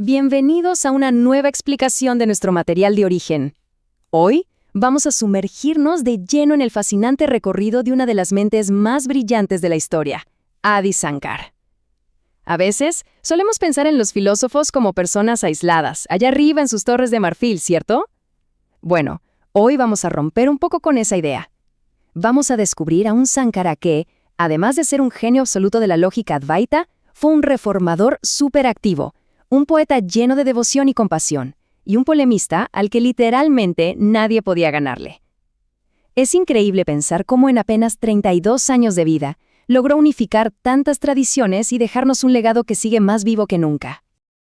Bienvenidos a una nueva explicación de nuestro material de origen. Hoy vamos a sumergirnos de lleno en el fascinante recorrido de una de las mentes más brillantes de la historia, Adi Shankar. A veces, solemos pensar en los filósofos como personas aisladas, allá arriba en sus torres de marfil, ¿cierto? Bueno, hoy vamos a romper un poco con esa idea. Vamos a descubrir a un Shankara que, además de ser un genio absoluto de la lógica Advaita, fue un reformador superactivo, un poeta lleno de devoción y compasión, y un polemista al que literalmente nadie podía ganarle. Es increíble pensar cómo en apenas 32 años de vida logró unificar tantas tradiciones y dejarnos un legado que sigue más vivo que nunca.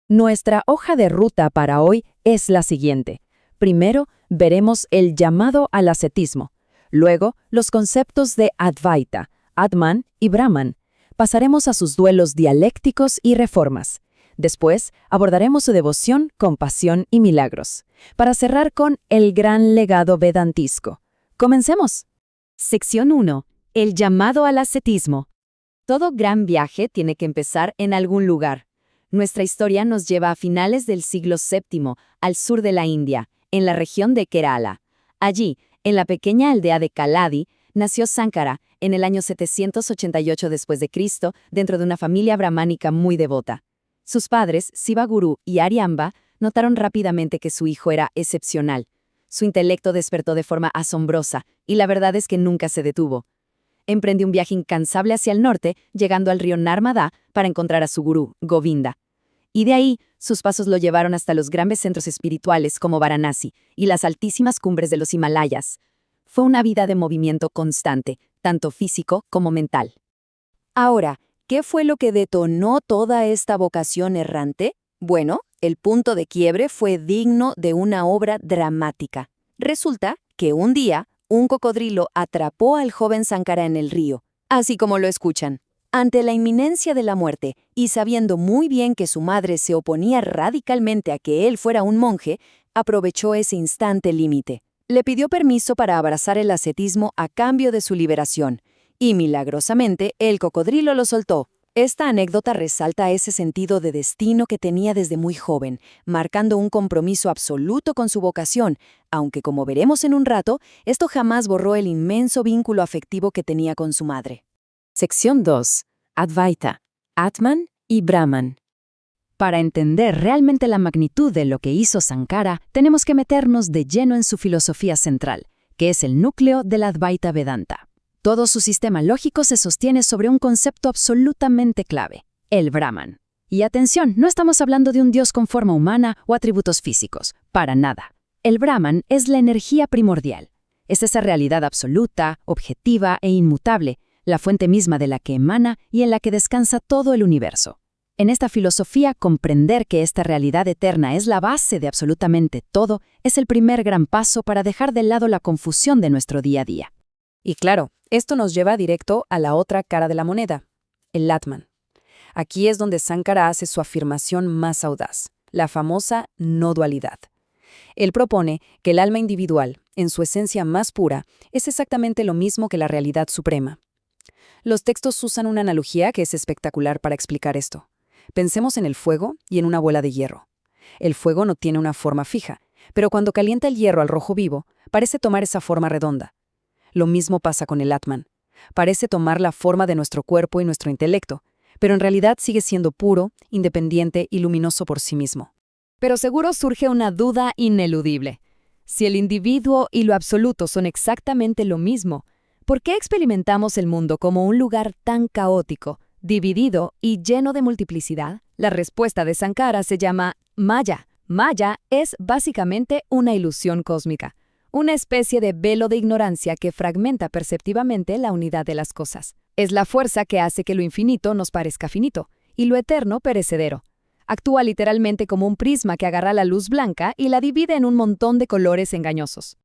Nuestra hoja de ruta para hoy es la siguiente. Primero, veremos el llamado al ascetismo. Luego, los conceptos de Advaita, Atman y Brahman. Pasaremos a sus duelos dialécticos y reformas. Después, abordaremos su devoción, compasión y milagros, para cerrar con el gran legado vedantisco. ¡Comencemos! Sección 1. El llamado al ascetismo. Todo gran viaje tiene que empezar en algún lugar. Nuestra historia nos lleva a finales del siglo VII, al sur de la India, en la región de Kerala. Allí, en la pequeña aldea de Kaladi, nació Shankara en el año 788 después de Cristo, dentro de una familia brahmánica muy devota. Sus padres, Sivaguru y Aryamba, notaron rápidamente que su hijo era excepcional. Su intelecto despertó de forma asombrosa, y la verdad es que nunca se detuvo. Emprendió un viaje incansable hacia el norte, llegando al río Narmada para encontrar a su gurú, Govinda. Y de ahí, sus pasos lo llevaron hasta los grandes centros espirituales como Varanasi y las altísimas cumbres de los Himalayas. Fue una vida de movimiento constante, tanto físico como mental. Ahora, ¿qué fue lo que detonó toda esta vocación errante? Bueno, el punto de quiebre fue digno de una obra dramática. Resulta que un día, un cocodrilo atrapó al joven Shankara en el río, así como lo escuchan. Ante la inminencia de la muerte, y sabiendo muy bien que su madre se oponía radicalmente a que él fuera un monje, aprovechó ese instante límite. Le pidió permiso para abrazar el ascetismo a cambio de su liberación, y milagrosamente el cocodrilo lo soltó. Esta anécdota resalta ese sentido de destino que tenía desde muy joven, marcando un compromiso absoluto con su vocación, aunque como veremos en un rato, esto jamás borró el inmenso vínculo afectivo que tenía con su madre. Sección 2. Advaita, Atman y Brahman. Para entender realmente la magnitud de lo que hizo Shankara, tenemos que meternos de lleno en su filosofía central, que es el núcleo del Advaita Vedanta. Todo su sistema lógico se sostiene sobre un concepto absolutamente clave, el Brahman. Y atención, no estamos hablando de un dios con forma humana o atributos físicos, para nada. El Brahman es la energía primordial. Es esa realidad absoluta, objetiva e inmutable, la fuente misma de la que emana y en la que descansa todo el universo. En esta filosofía, comprender que esta realidad eterna es la base de absolutamente todo es el primer gran paso para dejar de lado la confusión de nuestro día a día. Y claro, esto nos lleva directo a la otra cara de la moneda, el Atman. Aquí es donde Shankara hace su afirmación más audaz, la famosa no dualidad. Él propone que el alma individual, en su esencia más pura, es exactamente lo mismo que la realidad suprema. Los textos usan una analogía que es espectacular para explicar esto. Pensemos en el fuego y en una bola de hierro. El fuego no tiene una forma fija, pero cuando calienta el hierro al rojo vivo, parece tomar esa forma redonda. Lo mismo pasa con el Atman. Parece tomar la forma de nuestro cuerpo y nuestro intelecto, pero en realidad sigue siendo puro, independiente y luminoso por sí mismo. Pero seguro surge una duda ineludible. Si el individuo y lo absoluto son exactamente lo mismo, ¿por qué experimentamos el mundo como un lugar tan caótico, dividido y lleno de multiplicidad? La respuesta de Shankara se llama Maya. Maya es básicamente una ilusión cósmica, una especie de velo de ignorancia que fragmenta perceptivamente la unidad de las cosas. Es la fuerza que hace que lo infinito nos parezca finito y lo eterno perecedero. Actúa literalmente como un prisma que agarra la luz blanca y la divide en un montón de colores engañosos.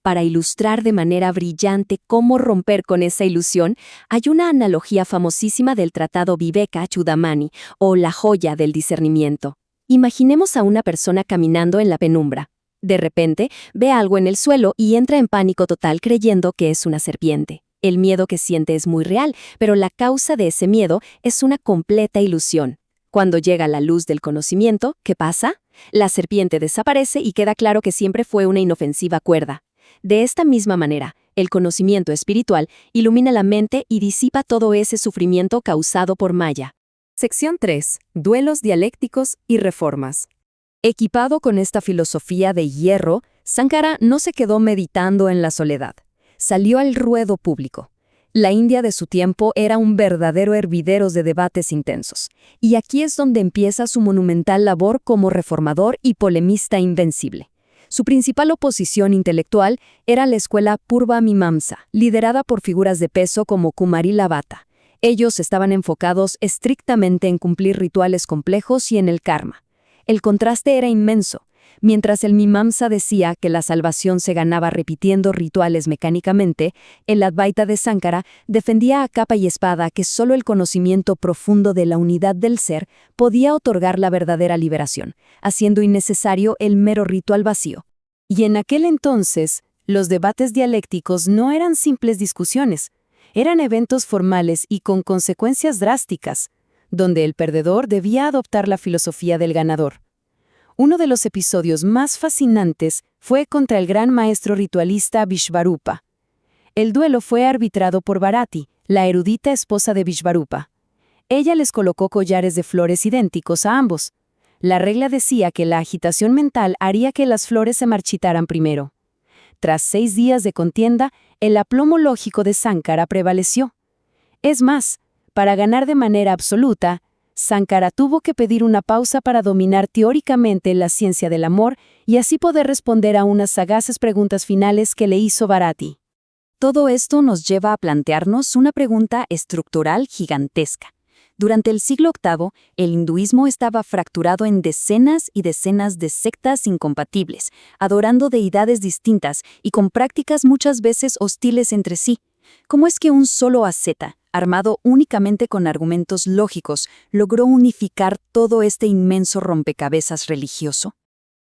Para ilustrar de manera brillante cómo romper con esa ilusión, hay una analogía famosísima del tratado Viveka Chudamani, o la joya del discernimiento. Imaginemos a una persona caminando en la penumbra. De repente, ve algo en el suelo y entra en pánico total creyendo que es una serpiente. El miedo que siente es muy real, pero la causa de ese miedo es una completa ilusión. Cuando llega la luz del conocimiento, ¿qué pasa? La serpiente desaparece y queda claro que siempre fue una inofensiva cuerda. De esta misma manera, el conocimiento espiritual ilumina la mente y disipa todo ese sufrimiento causado por Maya. Sección 3. Duelos dialécticos y reformas. Equipado con esta filosofía de hierro, Sankara no se quedó meditando en la soledad. Salió al ruedo público. La India de su tiempo era un verdadero hervidero de debates intensos, y aquí es donde empieza su monumental labor como reformador y polemista invencible. Su principal oposición intelectual era la escuela Purva Mimamsa, liderada por figuras de peso como Kumarila Bhatta. Ellos estaban enfocados estrictamente en cumplir rituales complejos y en el karma. El contraste era inmenso. Mientras el Mimamsa decía que la salvación se ganaba repitiendo rituales mecánicamente, el Advaita de Sankara defendía a capa y espada que solo el conocimiento profundo de la unidad del ser podía otorgar la verdadera liberación, haciendo innecesario el mero ritual vacío. Y en aquel entonces, los debates dialécticos no eran simples discusiones, eran eventos formales y con consecuencias drásticas, donde el perdedor debía adoptar la filosofía del ganador. Uno de los episodios más fascinantes fue contra el gran maestro ritualista Vishvarupa. El duelo fue arbitrado por Bharati, la erudita esposa de Vishvarupa. Ella les colocó collares de flores idénticos a ambos. La regla decía que la agitación mental haría que las flores se marchitaran primero. Tras 6 días de contienda, el aplomo lógico de Sankara prevaleció. Es más, para ganar de manera absoluta, Sankara tuvo que pedir una pausa para dominar teóricamente la ciencia del amor y así poder responder a unas sagaces preguntas finales que le hizo Bharati. Todo esto nos lleva a plantearnos una pregunta estructural gigantesca. Durante el siglo VIII, el hinduismo estaba fracturado en decenas y decenas de sectas incompatibles, adorando deidades distintas y con prácticas muchas veces hostiles entre sí. ¿Cómo es que un solo asceta, armado únicamente con argumentos lógicos, logró unificar todo este inmenso rompecabezas religioso?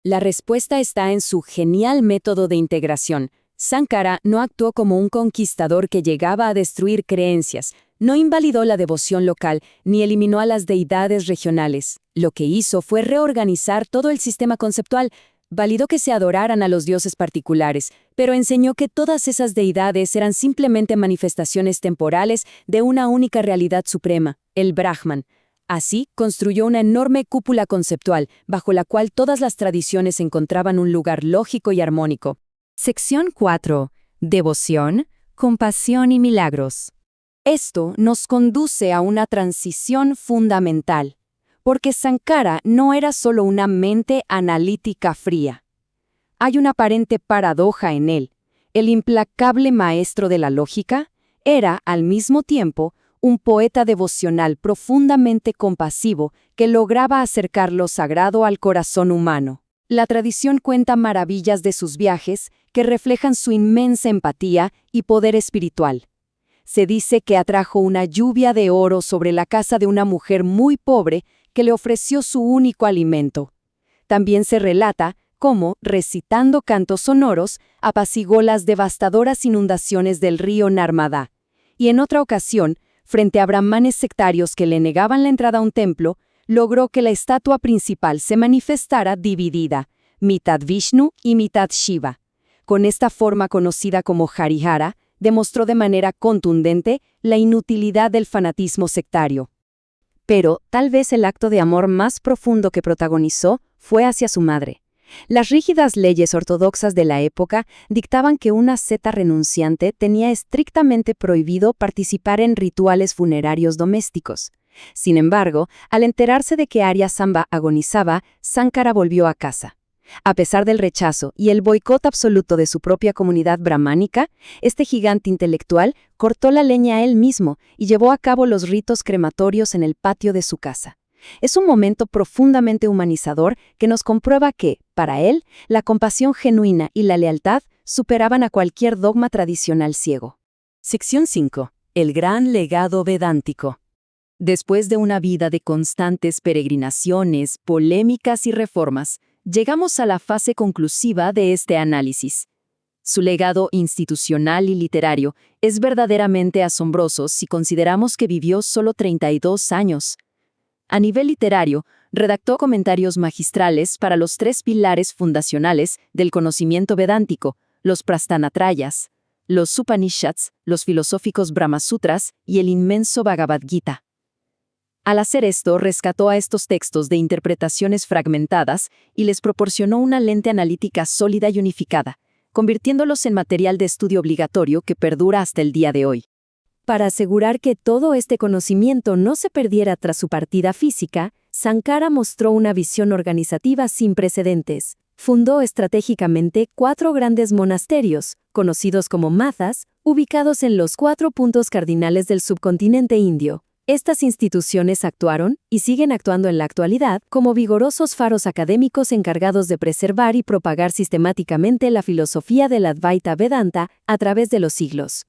La respuesta está en su genial método de integración. Sankara no actuó como un conquistador que llegaba a destruir creencias, no invalidó la devoción local ni eliminó a las deidades regionales. Lo que hizo fue reorganizar todo el sistema conceptual. Validó que se adoraran a los dioses particulares, pero enseñó que todas esas deidades eran simplemente manifestaciones temporales de una única realidad suprema, el Brahman. Así, construyó una enorme cúpula conceptual, bajo la cual todas las tradiciones encontraban un lugar lógico y armónico. Sección 4. Devoción, compasión y milagros. Esto nos conduce a una transición fundamental, porque Sankara no era solo una mente analítica fría. Hay una aparente paradoja en él. El implacable maestro de la lógica era, al mismo tiempo, un poeta devocional profundamente compasivo que lograba acercar lo sagrado al corazón humano. La tradición cuenta maravillas de sus viajes que reflejan su inmensa empatía y poder espiritual. Se dice que atrajo una lluvia de oro sobre la casa de una mujer muy pobre que le ofreció su único alimento. También se relata cómo, recitando cantos sonoros, apaciguó las devastadoras inundaciones del río Narmada. Y en otra ocasión, frente a brahmanes sectarios que le negaban la entrada a un templo, logró que la estatua principal se manifestara dividida, mitad Vishnu y mitad Shiva. Con esta forma conocida como Harihara, demostró de manera contundente la inutilidad del fanatismo sectario. Pero tal vez el acto de amor más profundo que protagonizó fue hacia su madre. Las rígidas leyes ortodoxas de la época dictaban que una asceta renunciante tenía estrictamente prohibido participar en rituales funerarios domésticos. Sin embargo, al enterarse de que Arya Samba agonizaba, Sankara volvió a casa. A pesar del rechazo y el boicot absoluto de su propia comunidad brahmánica, este gigante intelectual cortó la leña él mismo y llevó a cabo los ritos crematorios en el patio de su casa. Es un momento profundamente humanizador que nos comprueba que, para él, la compasión genuina y la lealtad superaban a cualquier dogma tradicional ciego. Sección 5. El gran legado vedántico. Después de una vida de constantes peregrinaciones, polémicas y reformas, llegamos a la fase conclusiva de este análisis. Su legado institucional y literario es verdaderamente asombroso si consideramos que vivió solo 32 años. A nivel literario, redactó comentarios magistrales para los 3 pilares fundacionales del conocimiento vedántico, los Prasthanatrayas, los Upanishads, los filosóficos Brahmasutras y el inmenso Bhagavad Gita. Al hacer esto, rescató a estos textos de interpretaciones fragmentadas y les proporcionó una lente analítica sólida y unificada, convirtiéndolos en material de estudio obligatorio que perdura hasta el día de hoy. Para asegurar que todo este conocimiento no se perdiera tras su partida física, Sankara mostró una visión organizativa sin precedentes. Fundó estratégicamente 4 grandes monasterios, conocidos como mathas, ubicados en los 4 puntos cardinales del subcontinente indio. Estas instituciones actuaron, y siguen actuando en la actualidad, como vigorosos faros académicos encargados de preservar y propagar sistemáticamente la filosofía del Advaita Vedanta a través de los siglos.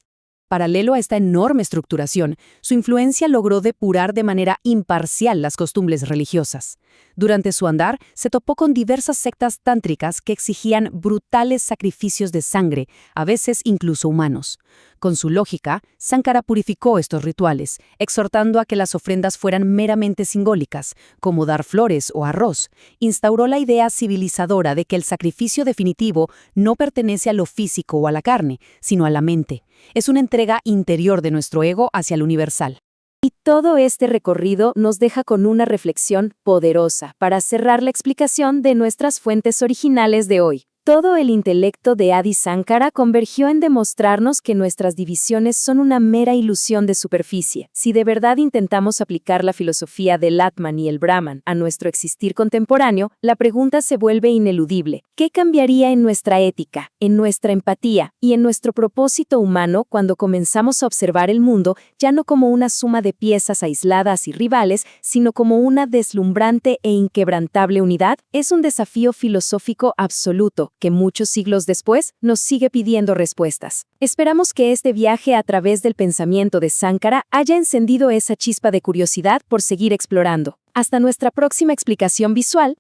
Paralelo a esta enorme estructuración, su influencia logró depurar de manera imparcial las costumbres religiosas. Durante su andar, se topó con diversas sectas tántricas que exigían brutales sacrificios de sangre, a veces incluso humanos. Con su lógica, Sankara purificó estos rituales, exhortando a que las ofrendas fueran meramente simbólicas, como dar flores o arroz. Instauró la idea civilizadora de que el sacrificio definitivo no pertenece a lo físico o a la carne, sino a la mente. Es una entrega interior de nuestro ego hacia el universal. Y todo este recorrido nos deja con una reflexión poderosa para cerrar la explicación de nuestras fuentes originales de hoy. Todo el intelecto de Adi Sankara convergió en demostrarnos que nuestras divisiones son una mera ilusión de superficie. Si de verdad intentamos aplicar la filosofía del Atman y el Brahman a nuestro existir contemporáneo, la pregunta se vuelve ineludible. ¿Qué cambiaría en nuestra ética, en nuestra empatía y en nuestro propósito humano cuando comenzamos a observar el mundo ya no como una suma de piezas aisladas y rivales, sino como una deslumbrante e inquebrantable unidad? Es un desafío filosófico absoluto que muchos siglos después nos sigue pidiendo respuestas. Esperamos que este viaje a través del pensamiento de Sankara haya encendido esa chispa de curiosidad por seguir explorando. Hasta nuestra próxima explicación visual,